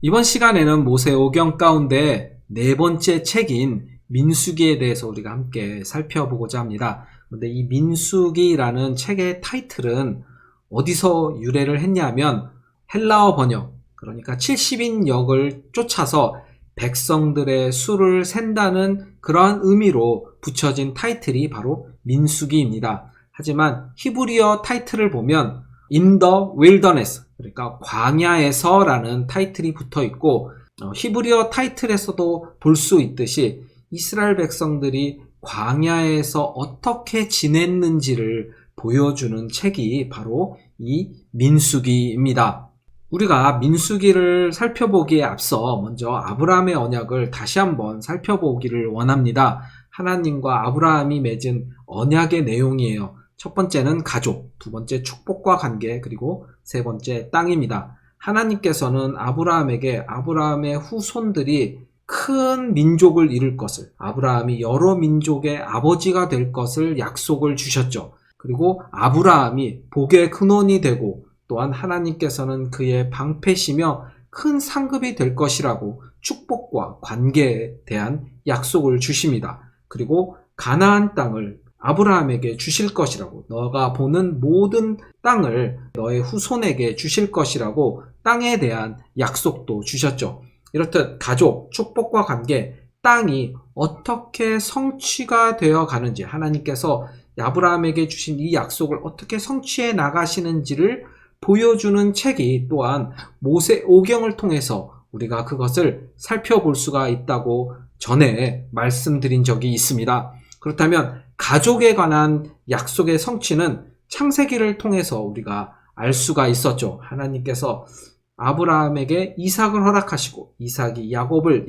이번 시간에는 모세오경 가운데 네 번째 책인 민수기에 대해서 우리가 함께 살펴보고자 합니다. 그런데 이 민수기라는 책의 타이틀은 어디서 유래를 했냐면 헬라어 번역, 그러니까 70인역을 쫓아서 백성들의 수를 센다는 그러한 의미로 붙여진 타이틀이 바로 민수기입니다. 하지만 히브리어 타이틀을 보면 In the Wilderness, 그러니까 광야에서라는 타이틀이 붙어 있고, 히브리어 타이틀에서도 볼 수 있듯이 이스라엘 백성들이 광야에서 어떻게 지냈는지를 보여주는 책이 바로 이 민수기입니다. 우리가 민수기를 살펴보기에 앞서 먼저 아브라함의 언약을 다시 한번 살펴보기를 원합니다. 하나님과 아브라함이 맺은 언약의 내용이에요. 첫 번째는 가족, 두 번째 축복과 관계, 그리고 세 번째 땅입니다. 하나님께서는 아브라함에게 아브라함의 후손들이 큰 민족을 이룰 것을, 아브라함이 여러 민족의 아버지가 될 것을 약속을 주셨죠. 그리고 아브라함이 복의 근원이 되고 또한 하나님께서는 그의 방패시며 큰 상급이 될 것이라고 축복과 관계에 대한 약속을 주십니다. 그리고 가나안 땅을 아브라함에게 주실 것이라고, 너가 보는 모든 땅을 너의 후손에게 주실 것이라고 땅에 대한 약속도 주셨죠. 이렇듯 가족, 축복과 관계, 땅이 어떻게 성취가 되어 가는지, 하나님께서 아브라함에게 주신 이 약속을 어떻게 성취해 나가시는지를 보여주는 책이 또한 모세오경을 통해서 우리가 그것을 살펴볼 수가 있다고 전에 말씀드린 적이 있습니다. 그렇다면 가족에 관한 약속의 성취는 창세기를 통해서 우리가 알 수가 있었죠. 하나님께서 아브라함에게 이삭을 허락하시고 이삭이 야곱이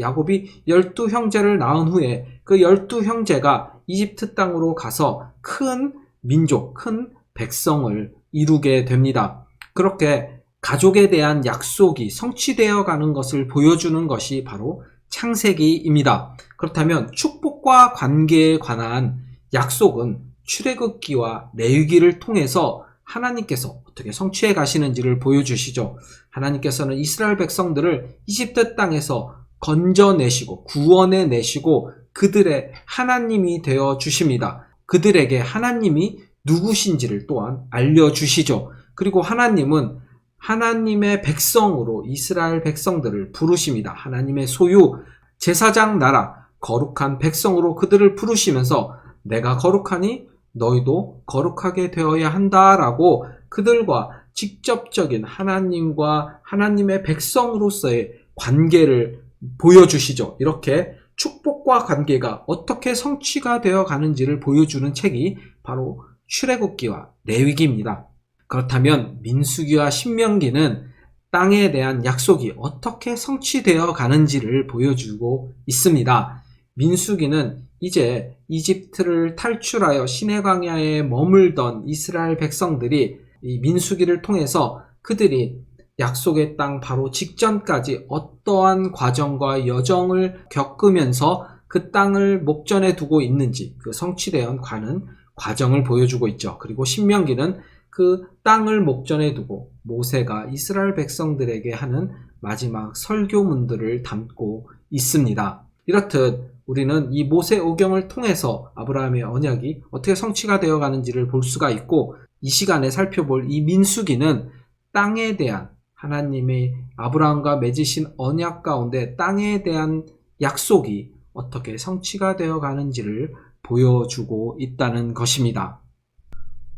12형제를 낳은 후에 그 12형제가 이집트 땅으로 가서 큰 민족, 큰 백성을 이루게 됩니다. 그렇게 가족에 대한 약속이 성취되어 가는 것을 보여주는 것이 바로 창세기입니다. 그렇다면 축복과 관계에 관한 약속은 출애굽기와 레위기를 통해서 하나님께서 어떻게 성취해 가시는지를 보여주시죠. 하나님께서는 이스라엘 백성들을 이집트 땅에서 건져내시고 구원해 내시고 그들의 하나님이 되어 주십니다. 그들에게 하나님이 누구신지를 또한 알려주시죠. 그리고 하나님은 하나님의 백성으로 이스라엘 백성들을 부르십니다. 하나님의 소유, 제사장 나라, 거룩한 백성으로 그들을 부르시면서 내가 거룩하니 너희도 거룩하게 되어야 한다라고 그들과 직접적인 하나님과 하나님의 백성으로서의 관계를 보여주시죠. 이렇게 축복과 관계가 어떻게 성취가 되어 가는지를 보여주는 책이 바로 출애굽기와 레위기입니다. 그렇다면 민수기와 신명기는 땅에 대한 약속이 어떻게 성취되어 가는지를 보여주고 있습니다. 민수기는 이제 이집트를 탈출하여 시내 광야에 머물던 이스라엘 백성들이 이 민수기를 통해서 그들이 약속의 땅 바로 직전까지 어떠한 과정과 여정을 겪으면서 그 땅을 목전에 두고 있는지 그 성취되어 가는 과정을 보여주고 있죠. 그리고 신명기는 그 땅을 목전에 두고 모세가 이스라엘 백성들에게 하는 마지막 설교문들을 담고 있습니다. 이렇듯 우리는 이 모세오경을 통해서 아브라함의 언약이 어떻게 성취가 되어 가는지를 볼 수가 있고, 이 시간에 살펴볼 이 민수기는 땅에 대한 하나님의 아브라함과 맺으신 언약 가운데 땅에 대한 약속이 어떻게 성취가 되어 가는지를 보여주고 있다는 것입니다.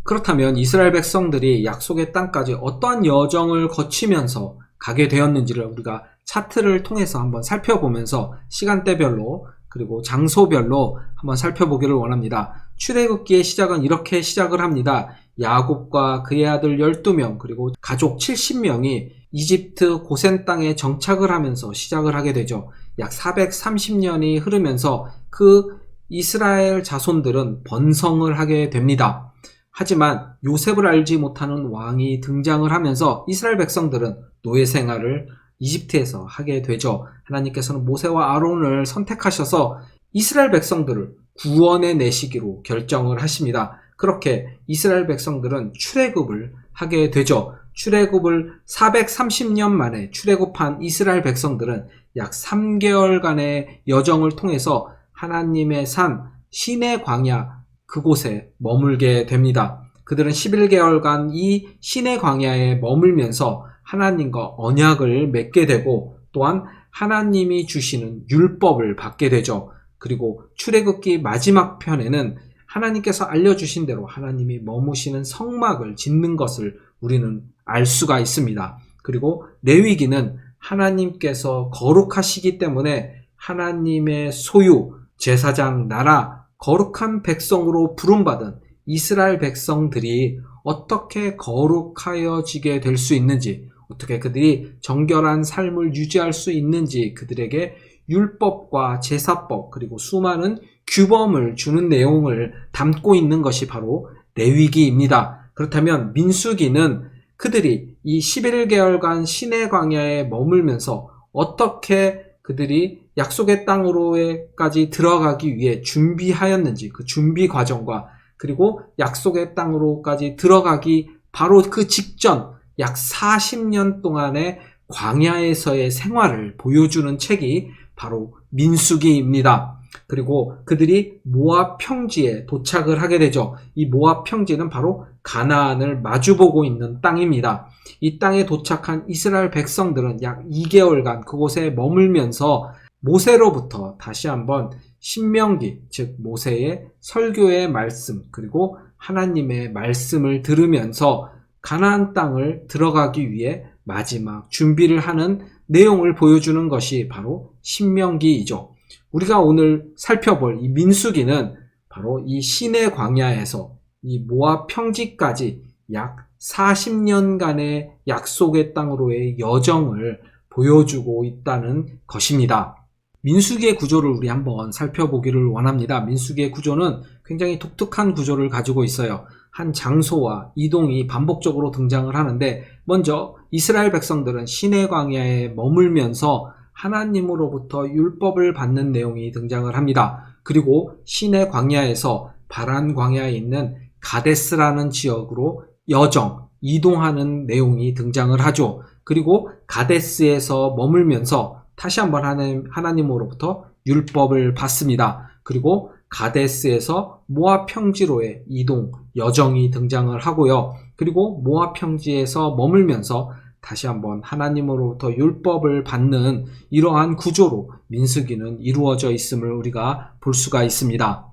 그렇다면 이스라엘 백성들이 약속의 땅까지 어떠한 여정을 거치면서 가게 되었는지를 우리가 차트를 통해서 한번 살펴보면서 시간대별로 그리고 장소별로 한번 살펴보기를 원합니다. 출애굽기의 시작은 이렇게 시작을 합니다. 야곱과 그의 아들 12명 그리고 가족 70명이 이집트 고센 땅에 정착을 하면서 시작을 하게 되죠. 약 430년이 흐르면서 그 이스라엘 자손들은 번성을 하게 됩니다. 하지만 요셉을 알지 못하는 왕이 등장을 하면서 이스라엘 백성들은 노예 생활을 이집트에서 하게 되죠. 하나님께서는 모세와 아론을 선택하셔서 이스라엘 백성들을 구원해 내시기로 결정을 하십니다. 그렇게 이스라엘 백성들은 출애굽을 하게 되죠. 출애굽을 430년 만에 출애굽한 이스라엘 백성들은 약 3개월간의 여정을 통해서 하나님의 산 시내 광야 그곳에 머물게 됩니다. 그들은 11개월간 이 시내 광야에 머물면서 하나님과 언약을 맺게 되고 또한 하나님이 주시는 율법을 받게 되죠. 그리고 출애굽기 마지막 편에는 하나님께서 알려주신 대로 하나님이 머무시는 성막을 짓는 것을 우리는 알 수가 있습니다. 그리고 레위기는 하나님께서 거룩하시기 때문에 하나님의 소유, 제사장 나라, 거룩한 백성으로 부름받은 이스라엘 백성들이 어떻게 거룩하여지게 될 수 있는지, 어떻게 그들이 정결한 삶을 유지할 수 있는지 그들에게 율법과 제사법 그리고 수많은 규범을 주는 내용을 담고 있는 것이 바로 레위기입니다. 그렇다면 민수기는 그들이 이 11개월간 시내 광야에 머물면서 어떻게 그들이 약속의 땅으로까지 들어가기 위해 준비하였는지 그 준비 과정과 그리고 약속의 땅으로까지 들어가기 바로 그 직전 약 40년 동안의 광야에서의 생활을 보여주는 책이 바로 민수기입니다. 그리고 그들이 모압 평지에 도착을 하게 되죠. 이 모압 평지는 바로 가나안을 마주보고 있는 땅입니다. 이 땅에 도착한 이스라엘 백성들은 약 2개월간 그곳에 머물면서 모세로부터 다시 한번 신명기, 즉 모세의 설교의 말씀 그리고 하나님의 말씀을 들으면서 가나안 땅을 들어가기 위해 마지막 준비를 하는 내용을 보여주는 것이 바로 신명기이죠. 우리가 오늘 살펴볼 이 민수기는 바로 이 시내 광야에서 이 모압 평지까지 약 40년간의 약속의 땅으로의 여정을 보여주고 있다는 것입니다. 민수기의 구조를 우리 한번 살펴보기를 원합니다. 민수기의 구조는 굉장히 독특한 구조를 가지고 있어요. 한 장소와 이동이 반복적으로 등장을 하는데 먼저 이스라엘 백성들은 시내 광야에 머물면서 하나님으로부터 율법을 받는 내용이 등장을 합니다. 그리고 시내 광야에서 바란 광야에 있는 가데스라는 지역으로 여정, 이동하는 내용이 등장을 하죠. 그리고 가데스에서 머물면서 다시 한번 하나님으로부터 율법을 받습니다. 그리고 가데스에서 모압 평지로의 이동, 여정이 등장을 하고요. 그리고 모압 평지에서 머물면서 다시 한번 하나님으로부터 율법을 받는 이러한 구조로 민수기는 이루어져 있음을 우리가 볼 수가 있습니다.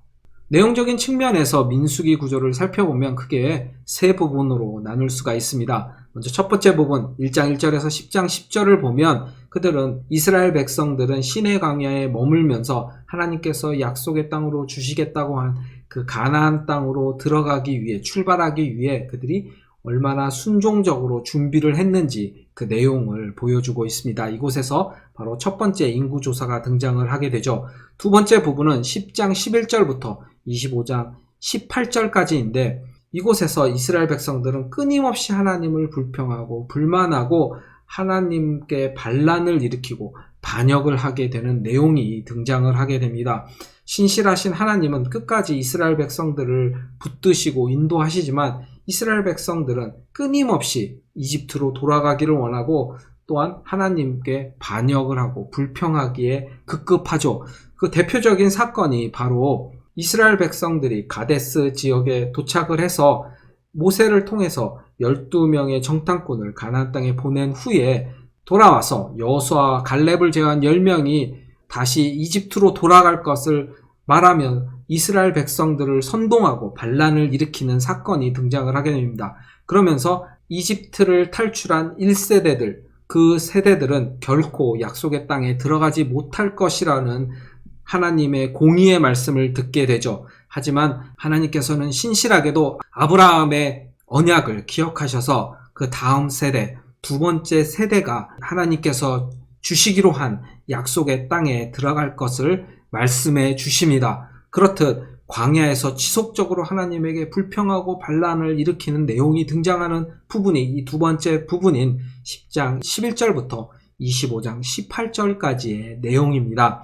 내용적인 측면에서 민수기 구조를 살펴보면 크게 세 부분으로 나눌 수가 있습니다. 먼저 첫 번째 부분 1장 1절에서 10장 10절을 보면 그들은 이스라엘 백성들은 시내 광야에 머물면서 하나님께서 약속의 땅으로 주시겠다고 한 그 가나안 땅으로 들어가기 위해 출발하기 위해 그들이 얼마나 순종적으로 준비를 했는지 그 내용을 보여주고 있습니다. 이곳에서 바로 첫 번째 인구조사가 등장을 하게 되죠. 두 번째 부분은 10장 11절부터 25장 18절까지인데 이곳에서 이스라엘 백성들은 끊임없이 하나님을 불평하고 불만하고 하나님께 반란을 일으키고 반역을 하게 되는 내용이 등장을 하게 됩니다. 신실하신 하나님은 끝까지 이스라엘 백성들을 붙드시고 인도하시지만 이스라엘 백성들은 끊임없이 이집트로 돌아가기를 원하고 또한 하나님께 반역을 하고 불평하기에 급급하죠. 그 대표적인 사건이 바로 이스라엘 백성들이 가데스 지역에 도착을 해서 모세를 통해서 12명의 정탐꾼을 가나안 땅에 보낸 후에 돌아와서 여호수아와 갈렙을 제외한 10명이 다시 이집트로 돌아갈 것을 말하면 이스라엘 백성들을 선동하고 반란을 일으키는 사건이 등장을 하게 됩니다. 그러면서 이집트를 탈출한 1세대들, 그 세대들은 결코 약속의 땅에 들어가지 못할 것이라는 하나님의 공의의 말씀을 듣게 되죠. 하지만 하나님께서는 신실하게도 아브라함의 언약을 기억하셔서 그 다음 세대, 두 번째 세대가 하나님께서 주시기로 한 약속의 땅에 들어갈 것을 말씀해 주십니다. 그렇듯 광야에서 지속적으로 하나님에게 불평하고 반란을 일으키는 내용이 등장하는 부분이 이 두 번째 부분인 10장 11절부터 25장 18절까지의 내용입니다.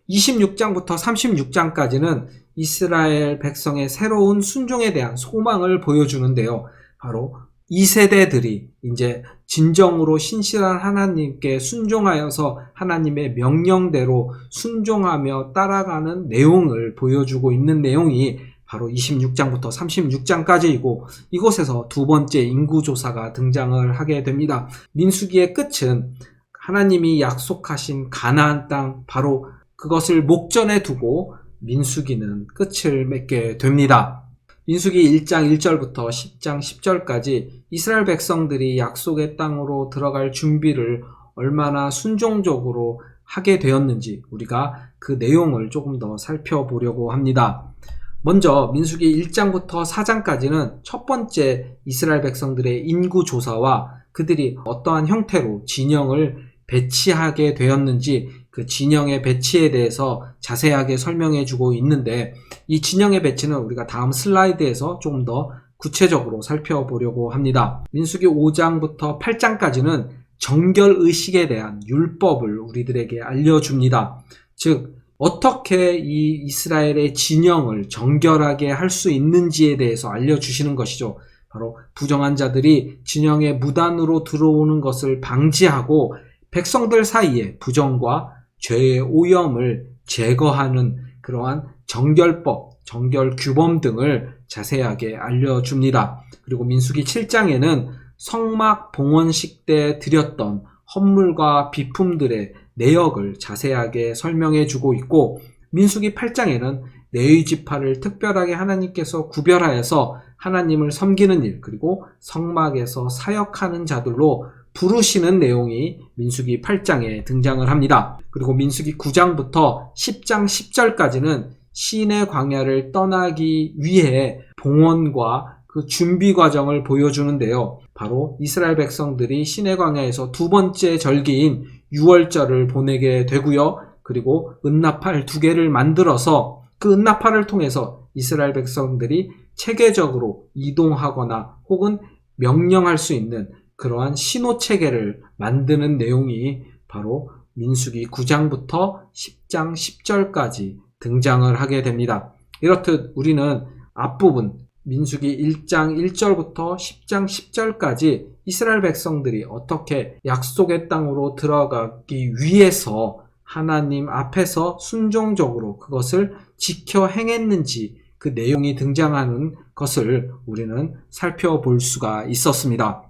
26장부터 36장까지는 이스라엘 백성의 새로운 순종에 대한 소망을 보여주는데요. 바로 2세대들이 이제 진정으로 신실한 하나님께 순종하여서 하나님의 명령대로 순종하며 따라가는 내용을 보여주고 있는 내용이 바로 26장부터 36장까지이고, 이곳에서 두 번째 인구조사가 등장을 하게 됩니다. 민수기의 끝은 하나님이 약속하신 가나안 땅, 바로 그것을 목전에 두고 민수기는 끝을 맺게 됩니다. 민수기 1장 1절부터 10장 10절까지 이스라엘 백성들이 약속의 땅으로 들어갈 준비를 얼마나 순종적으로 하게 되었는지 우리가 그 내용을 조금 더 살펴보려고 합니다. 먼저 민수기 1장부터 4장까지는 첫 번째 이스라엘 백성들의 인구조사와 그들이 어떠한 형태로 진영을 배치하게 되었는지 그 진영의 배치에 대해서 자세하게 설명해 주고 있는데, 이 진영의 배치는 우리가 다음 슬라이드에서 조금 더 구체적으로 살펴보려고 합니다. 민수기 5장부터 8장까지는 정결의식에 대한 율법을 우리들에게 알려줍니다. 즉 어떻게 이 이스라엘의 진영을 정결하게 할 수 있는지에 대해서 알려주시는 것이죠. 바로 부정한 자들이 진영에 무단으로 들어오는 것을 방지하고 백성들 사이에 부정과 죄의 오염을 제거하는 그러한 정결법, 정결규범 등을 자세하게 알려줍니다. 그리고 민수기 7장에는 성막 봉헌식 때 드렸던 헌물과 비품들의 내역을 자세하게 설명해 주고 있고, 민수기 8장에는 레위 지파를 특별하게 하나님께서 구별하여서 하나님을 섬기는 일, 그리고 성막에서 사역하는 자들로 부르시는 내용이 민수기 8장에 등장을 합니다. 그리고 민수기 9장부터 10장 10절까지는 시내 광야를 떠나기 위해 봉헌과 그 준비 과정을 보여주는데요. 바로 이스라엘 백성들이 시내 광야에서 두 번째 절기인 유월절을 보내게 되고요. 그리고 은나팔 2개를 만들어서 그 은나팔을 통해서 이스라엘 백성들이 체계적으로 이동하거나 혹은 명령할 수 있는 그러한 신호 체계를 만드는 내용이 바로 민수기 9장부터 10장 10절까지 등장을 하게 됩니다. 이렇듯 우리는 앞부분 민수기 1장 1절부터 10장 10절까지 이스라엘 백성들이 어떻게 약속의 땅으로 들어가기 위해서 하나님 앞에서 순종적으로 그것을 지켜 행했는지 그 내용이 등장하는 것을 우리는 살펴볼 수가 있었습니다.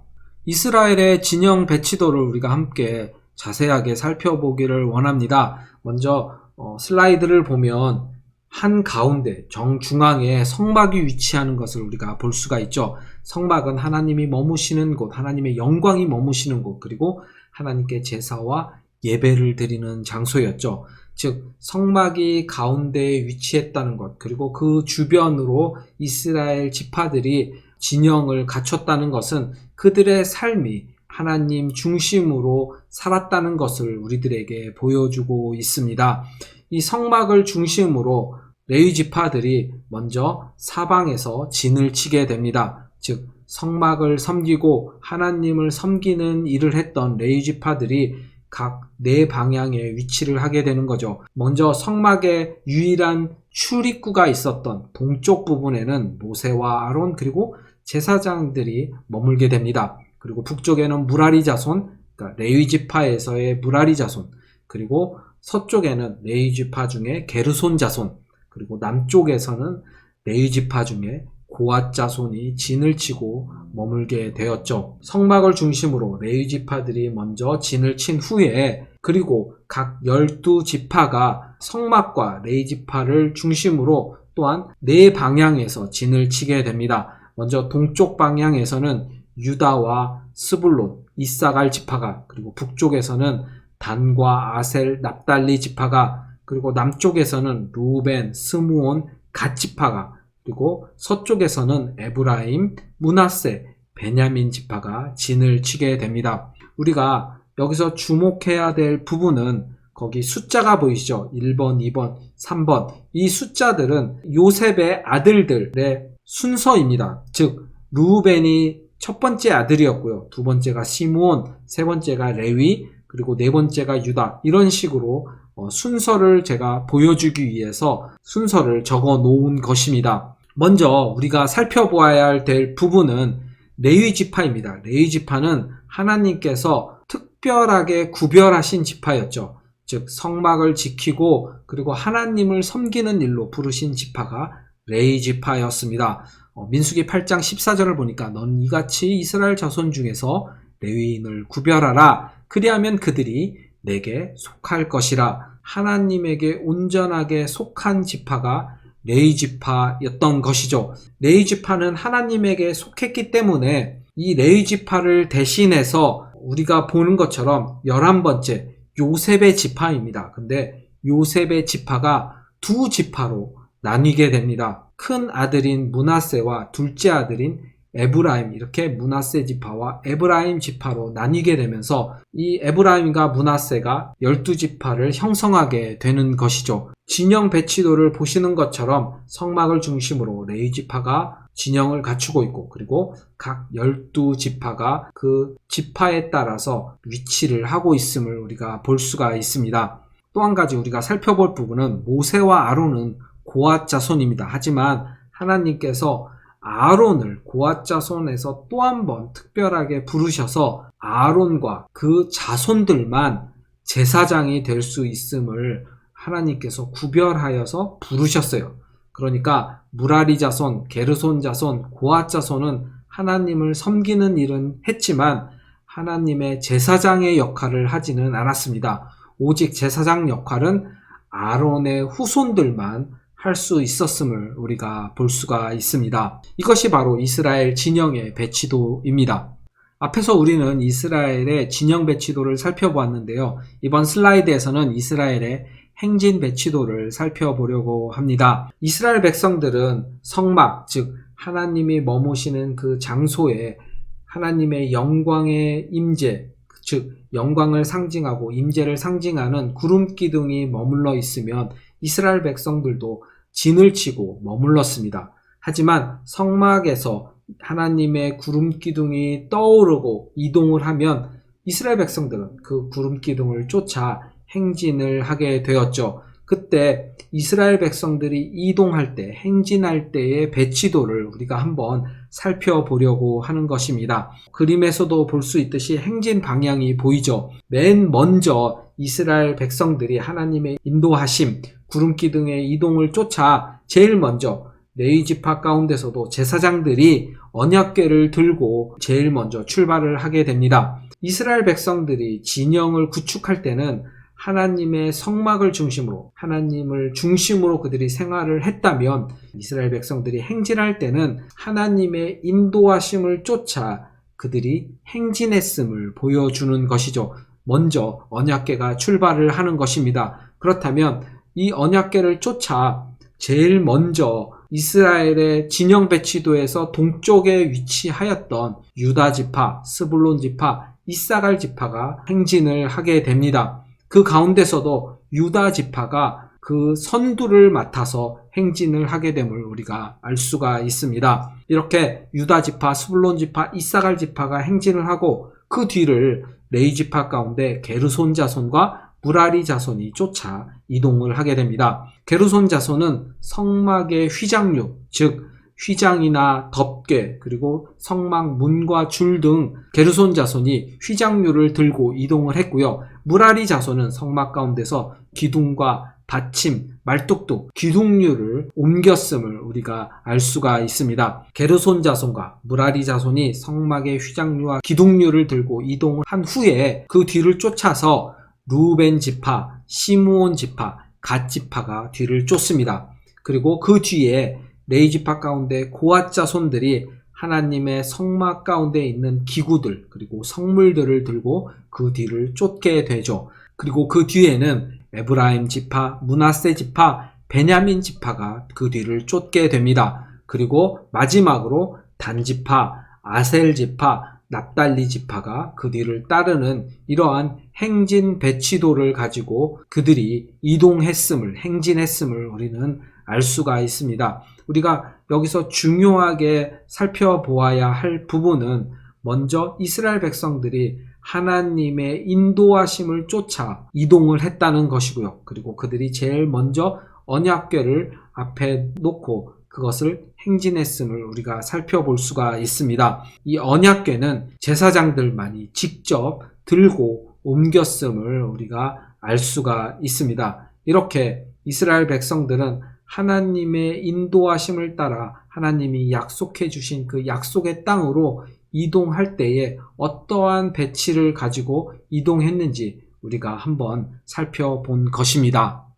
이스라엘의 진영 배치도를 우리가 함께 자세하게 살펴보기를 원합니다. 먼저 슬라이드를 보면 한가운데 정중앙에 성막이 위치하는 것을 우리가 볼 수가 있죠. 성막은 하나님이 머무시는 곳, 하나님의 영광이 머무시는 곳, 그리고 하나님께 제사와 예배를 드리는 장소였죠. 즉 성막이 가운데에 위치했다는 것, 그리고 그 주변으로 이스라엘 지파들이 진영을 갖췄다는 것은 그들의 삶이 하나님 중심으로 살았다는 것을 우리들에게 보여주고 있습니다. 이 성막을 중심으로 레위 지파들이 먼저 사방에서 진을 치게 됩니다. 즉 성막을 섬기고 하나님을 섬기는 일을 했던 레위 지파들이 각 네 방향에 위치를 하게 되는 거죠. 먼저 성막의 유일한 출입구가 있었던 동쪽 부분에는 모세와 아론 그리고 제사장들이 머물게 됩니다. 그리고 북쪽에는 무라리 자손, 그러니까 레위 지파에서의 무라리 자손, 그리고 서쪽에는 레위 지파 중에 게르손 자손, 그리고 남쪽에서는 레위 지파 중에 고앗 자손이 진을 치고 머물게 되었죠. 성막을 중심으로 레위 지파들이 먼저 진을 친 후에 그리고 각 12지파가 성막과 레위 지파를 중심으로 또한 네 방향에서 진을 치게 됩니다. 먼저 동쪽 방향에서는 유다와 스불론, 이사갈 지파가, 그리고 북쪽에서는 단과 아셀, 납달리 지파가, 그리고 남쪽에서는 루벤, 스므온, 갓 지파가, 그리고 서쪽에서는 에브라임, 므낫세, 베냐민 지파가 진을 치게 됩니다. 우리가 여기서 주목해야 될 부분은 거기 숫자가 보이시죠? 1번, 2번, 3번. 이 숫자들은 요셉의 아들들의 순서입니다. 즉 르우벤이 첫 번째 아들이었고요. 두 번째가 시므온, 세 번째가 레위, 그리고 네 번째가 유다. 이런 식으로 순서를 제가 보여주기 위해서 순서를 적어 놓은 것입니다. 먼저 우리가 살펴보아야 될 부분은 레위 지파입니다. 레위 지파는 하나님께서 특별하게 구별하신 지파였죠. 즉 성막을 지키고 그리고 하나님을 섬기는 일로 부르신 지파가 레위 지파였습니다. 민수기 8장 14절을 보니까 넌 이같이 이스라엘 자손 중에서 레위인을 구별하라. 그리하면 그들이 내게 속할 것이라. 하나님에게 온전하게 속한 지파가 레위 지파였던 것이죠. 레위 지파는 하나님에게 속했기 때문에 이 레위 지파를 대신해서 우리가 보는 것처럼 11번째 요셉의 지파입니다. 근데 요셉의 지파가 두 지파로 나뉘게 됩니다. 큰 아들인 므낫세와 둘째 아들인 에브라임, 이렇게 므낫세 지파와 에브라임 지파로 나뉘게 되면서 이 에브라임과 므낫세가 12지파를 형성하게 되는 것이죠. 진영 배치도를 보시는 것처럼 성막을 중심으로 레위 지파가 진영을 갖추고 있고 그리고 각 12지파가 그 지파에 따라서 위치를 하고 있음을 우리가 볼 수가 있습니다. 또 한 가지 우리가 살펴볼 부분은 모세와 아론은 고앗 자손입니다. 하지만 하나님께서 아론을 고앗 자손에서 또 한 번 특별하게 부르셔서 아론과 그 자손들만 제사장이 될 수 있음을 하나님께서 구별하여서 부르셨어요. 그러니까 무라리 자손, 게르손 자손, 고앗 자손은 하나님을 섬기는 일은 했지만 하나님의 제사장의 역할을 하지는 않았습니다. 오직 제사장 역할은 아론의 후손들만 할 수 있었음을 우리가 볼 수가 있습니다. 이것이 바로 이스라엘 진영의 배치도입니다. 앞에서 우리는 이스라엘의 진영 배치도를 살펴보았는데요. 이번 슬라이드에서는 이스라엘의 행진 배치도를 살펴보려고 합니다. 이스라엘 백성들은 성막, 즉 하나님이 머무시는 그 장소에 하나님의 영광의 임재, 즉 영광을 상징하고 임재를 상징하는 구름 기둥이 머물러 있으면 이스라엘 백성들도 진을 치고 머물렀습니다. 하지만 성막에서 하나님의 구름 기둥이 떠오르고 이동을 하면 이스라엘 백성들은 그 구름 기둥을 쫓아 행진을 하게 되었죠. 그때 이스라엘 백성들이 이동할 때, 행진할 때의 배치도를 우리가 한번 살펴보려고 하는 것입니다. 그림에서도 볼 수 있듯이 행진 방향이 보이죠. 맨 먼저 이스라엘 백성들이 하나님의 인도하심, 구름기둥의 이동을 쫓아 제일 먼저 레위 지파 가운데서도 제사장들이 언약궤를 들고 제일 먼저 출발을 하게 됩니다. 이스라엘 백성들이 진영을 구축할 때는 하나님의 성막을 중심으로, 하나님을 중심으로 그들이 생활을 했다면 이스라엘 백성들이 행진할 때는 하나님의 인도하심을 쫓아 그들이 행진했음을 보여주는 것이죠. 먼저 언약궤가 출발을 하는 것입니다. 그렇다면 이 언약궤를 쫓아 제일 먼저 이스라엘의 진영 배치도에서 동쪽에 위치하였던 유다 지파, 스불론 지파, 이사갈 지파가 행진을 하게 됩니다. 그 가운데서도 유다 지파가 그 선두를 맡아서 행진을 하게 됨을 우리가 알 수가 있습니다. 이렇게 유다 지파, 스불론 지파, 이사갈 지파가 행진을 하고 그 뒤를 레위 지파 가운데 게르손 자손과 무라리 자손이 쫓아 이동을 하게 됩니다. 게르손 자손은 성막의 휘장류, 즉 휘장이나 덮개 그리고 성막 문과 줄 등 게르손 자손이 휘장류를 들고 이동을 했고요. 무라리 자손은 성막 가운데서 기둥과 받침, 말뚝뚝, 기둥류를 옮겼음을 우리가 알 수가 있습니다. 게르손 자손과 무라리 자손이 성막의 휘장류와 기둥류를 들고 이동을 한 후에 그 뒤를 쫓아서 루벤 지파, 시므온 지파, 갓 지파가 뒤를 쫓습니다. 그리고 그 뒤에 레위 지파 가운데 고앗 자손들이 하나님의 성막 가운데 있는 기구들 그리고 성물들을 들고 그 뒤를 쫓게 되죠. 그리고 그 뒤에는 에브라임 지파, 므낫세 지파, 베냐민 지파가 그 뒤를 쫓게 됩니다. 그리고 마지막으로 단 지파, 아셀 지파, 납달리 지파가 그 뒤를 따르는 이러한 행진 배치도를 가지고 그들이 이동했음을, 행진했음을 우리는 알 수가 있습니다. 우리가 여기서 중요하게 살펴보아야 할 부분은 먼저 이스라엘 백성들이 하나님의 인도하심을 쫓아 이동을 했다는 것이고요. 그리고 그들이 제일 먼저 언약궤를 앞에 놓고 그것을 행진했음을 우리가 살펴볼 수가 있습니다. 이 언약궤는 제사장들만이 직접 들고 옮겼음을 우리가 알 수가 있습니다. 이렇게 이스라엘 백성들은 하나님의 인도하심을 따라 하나님이 약속해 주신 그 약속의 땅으로 이동할 때에 어떠한 배치를 가지고 이동했는지 우리가 한번 살펴본 것입니다.